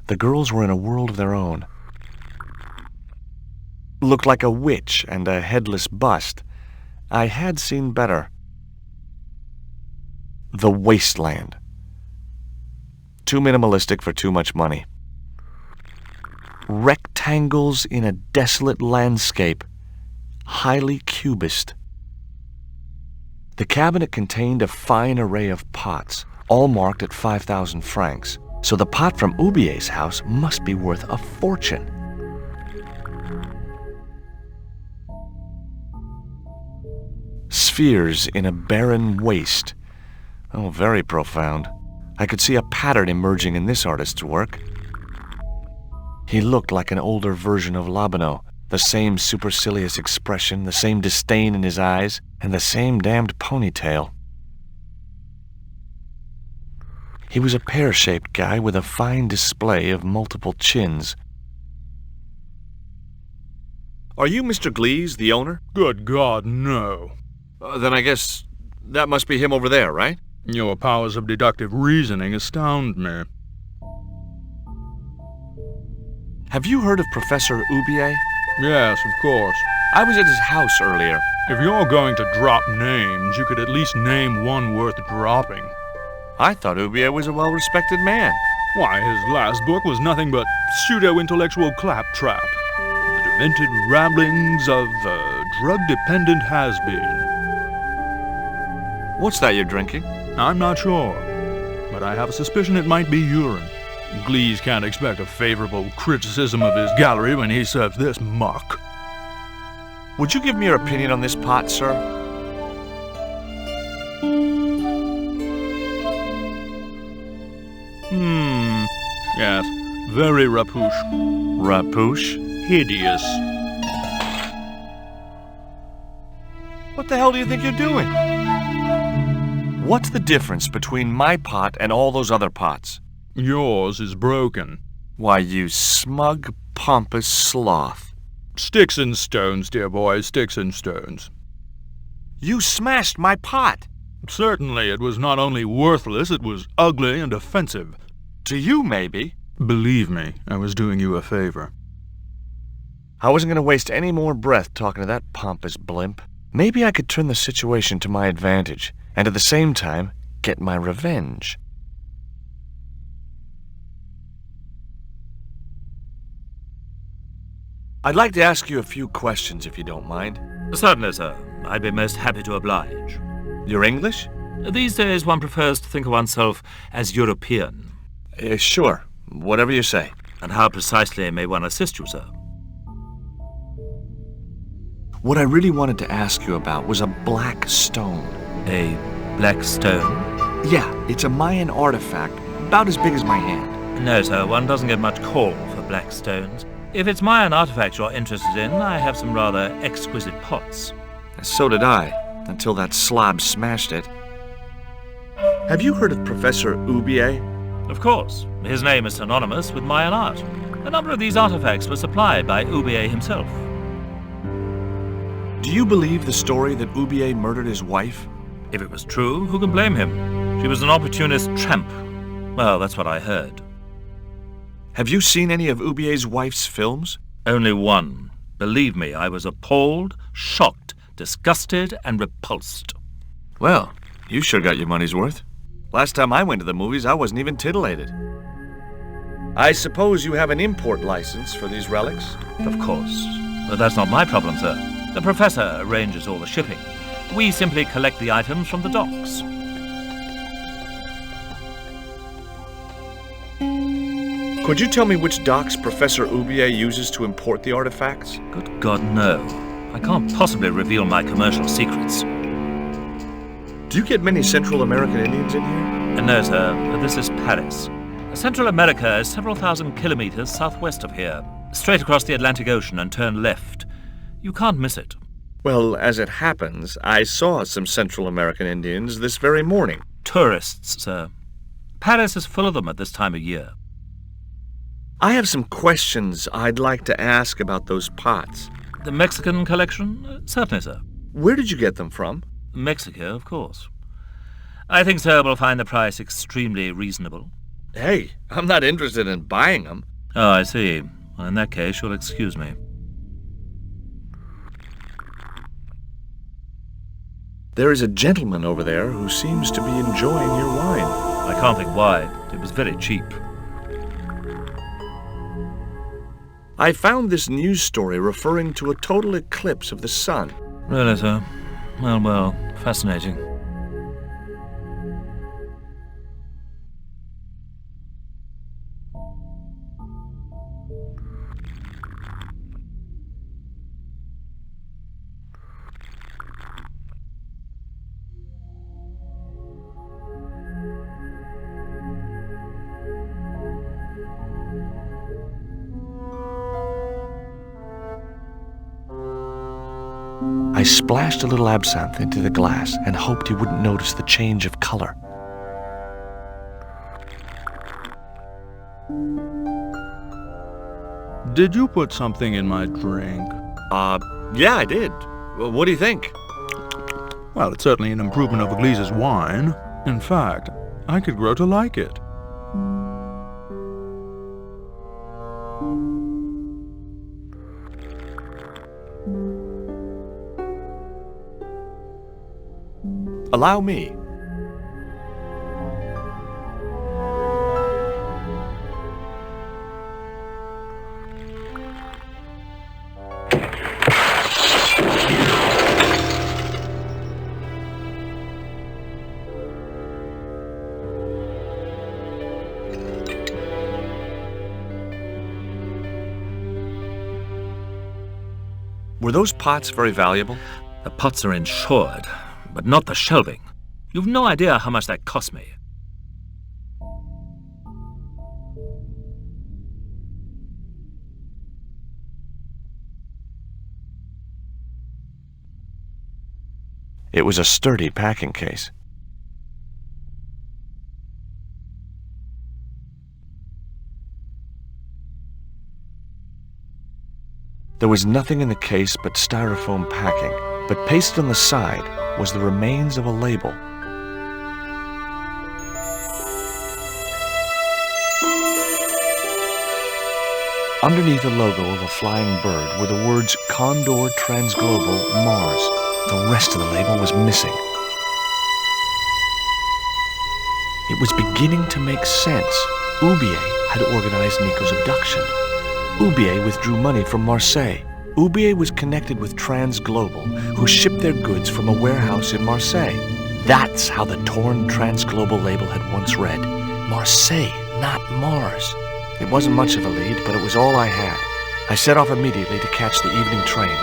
The girls were in a world of their own. Looked like a witch and a headless bust. I had seen better. The wasteland. Too minimalistic for too much money. Rectangles in a desolate landscape. Highly cubist. The cabinet contained a fine array of pots, all marked at 5,000 francs. So the pot from Hubier's house must be worth a fortune. Spheres in a barren waste. Oh, very profound. I could see a pattern emerging in this artist's work. He looked like an older version of Labano, the same supercilious expression, the same disdain in his eyes, and the same damned ponytail. He was a pear-shaped guy with a fine display of multiple chins. Are you Mr. Glease, the owner? Good God, no. Then I guess that must be him over there, right? Your powers of deductive reasoning astound me. Have you heard of Professor Hubier? Yes, of course. I was at his house earlier. If you're going to drop names, you could at least name one worth dropping. I thought Hubier was a well-respected man. Why, his last book was nothing but pseudo-intellectual claptrap. The demented ramblings of a drug-dependent has-been. What's that you're drinking? I'm not sure, but I have a suspicion it might be urine. Glease can't expect a favorable criticism of his gallery when he serves this muck. Would you give me your opinion on this pot, sir? Yes, very rapouche. Rapouche? Hideous. What the hell do you think you're doing? What's the difference between my pot and all those other pots? Yours is broken. Why, you smug, pompous sloth. Sticks and stones, dear boy, sticks and stones. You smashed my pot. Certainly, it was not only worthless, it was ugly and offensive. To you, maybe. Believe me, I was doing you a favor. I wasn't going to waste any more breath talking to that pompous blimp. Maybe I could turn the situation to my advantage, and at the same time, get my revenge. I'd like to ask you a few questions, if you don't mind. Certainly, sir. I'd be most happy to oblige. You're English? These days one prefers to think of oneself as European. Sure. Whatever you say. And how precisely may one assist you, sir? What I really wanted to ask you about was a black stone. A black stone? Yeah, it's a Mayan artifact, about as big as my hand. No, sir, one doesn't get much call for black stones. If it's Mayan artifacts you're interested in, I have some rather exquisite pots. So did I, until that slob smashed it. Have you heard of Professor Hubier? Of course. His name is synonymous with Mayan art. A number of these artifacts were supplied by Hubier himself. Do you believe the story that Hubier murdered his wife? If it was true, who can blame him? She was an opportunist tramp. Well, that's what I heard. Have you seen any of Hubier's wife's films? Only one. Believe me, I was appalled, shocked, disgusted, and repulsed. Well, you sure got your money's worth. Last time I went to the movies, I wasn't even titillated. I suppose you have an import license for these relics? Of course. But that's not my problem, sir. The professor arranges all the shipping. We simply collect the items from the docks. Could you tell me which docks Professor Hubier uses to import the artifacts? Good God, no. I can't possibly reveal my commercial secrets. Do you get many Central American Indians in here? No, sir. This is Paris. Central America is several thousand kilometers southwest of here. Straight across the Atlantic Ocean and turn left. You can't miss it. Well, as it happens, I saw some Central American Indians this very morning. Tourists, sir. Paris is full of them at this time of year. I have some questions I'd like to ask about those pots. The Mexican collection? Certainly, sir. Where did you get them from? Mexico, of course. I think, sir, we'll find the price extremely reasonable. Hey, I'm not interested in buying them. Oh, I see. Well, in that case, you'll excuse me. There is a gentleman over there who seems to be enjoying your wine. I can't think why. It was very cheap. I found this news story referring to a total eclipse of the sun. Really, sir? Well, fascinating. I splashed a little absinthe into the glass and hoped he wouldn't notice the change of color. Did you put something in my drink? Yeah, I did. Well, what do you think? Well, it's certainly an improvement over Glease's wine. In fact, I could grow to like it. Allow me. Were those pots very valuable? The pots are insured, but not the shelving. You've no idea how much that cost me. It was a sturdy packing case. There was nothing in the case but styrofoam packing, but pasted on the side was the remains of a label. Underneath the logo of a flying bird were the words Condor Transglobal Mars. The rest of the label was missing. It was beginning to make sense. Oubier had organized Nico's abduction. Oubier withdrew money from Marseille. Oubier was connected with Transglobal, who shipped their goods from a warehouse in Marseille. That's how the torn Transglobal label had once read. Marseille, not Mars. It wasn't much of a lead, but it was all I had. I set off immediately to catch the evening train.